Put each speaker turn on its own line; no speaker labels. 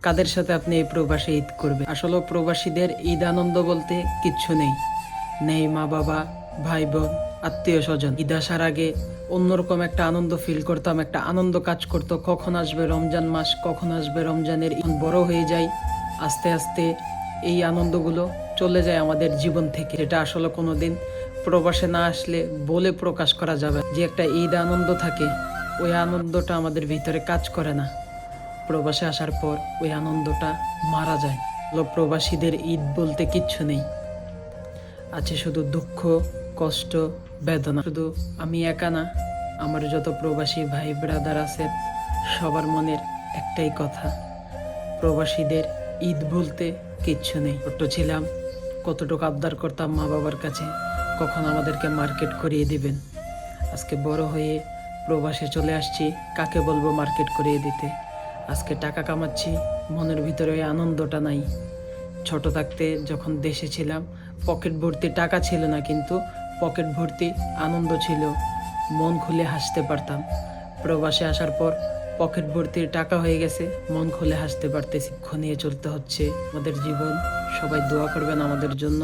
কাদের সাথে আপনি এই প্রবাসে ঈদ করবেন? আসলে প্রবাসীদের ঈদ আনন্দ বলতে কিচ্ছু নেই। নেই মা বাবা, ভাই বোন, আত্মীয় স্বজন। ঈদ আসার আগে অন্যরকম একটা আনন্দ ফিল করতাম, একটা আনন্দ কাজ করতো। কখন আসবে রমজান মাস, কখন আসবে রমজানের ঈদ। বড় হয়ে যাই আস্তে আস্তে, এই আনন্দগুলো চলে যায় আমাদের জীবন থেকে। এটা আসলে কোনোদিন প্রবাসে না আসলে বলে প্রকাশ করা যাবে। যে একটা ঈদ আনন্দ থাকে, ওই আনন্দটা আমাদের ভিতরে কাজ করে না। প্রবাসে আসার পর ওই আনন্দটা মারা যায়। প্রবাসীদের ঈদ বলতে কিচ্ছু নেই, আছে শুধু দুঃখ, কষ্ট, বেদনা। শুধু আমি একা না, আমার যত প্রবাসী ভাই ব্রাদার আছে সবার মনের একটাই কথা, প্রবাসীদের ঈদ বলতে কিচ্ছু নেই। ছোট্ট ছিলাম, কতটুকু আবদার করতাম মা বাবার কাছে, কখন আমাদেরকে মার্কেট করিয়ে দিবেন। আজকে বড় হয়ে প্রবাসে চলে আসছি, কাকে বলবো মার্কেট করিয়ে দিতে। আজকে টাকা কামাচ্ছি, মনের ভিতরে ওই আনন্দটা নাই। ছোট থাকতে যখন দেশে ছিলাম, পকেট ভর্তি টাকা ছিল না, কিন্তু পকেট ভর্তি আনন্দ ছিল, মন খুলে হাসতে পারতাম। প্রবাসে আসার পর পকেট ভর্তি টাকা হয়ে গেছে, মন খুলে হাসতে পারতেছি। নিয়ে চলতে হচ্ছে আমাদের জীবন। সবাই দোয়া করবেন আমাদের জন্য।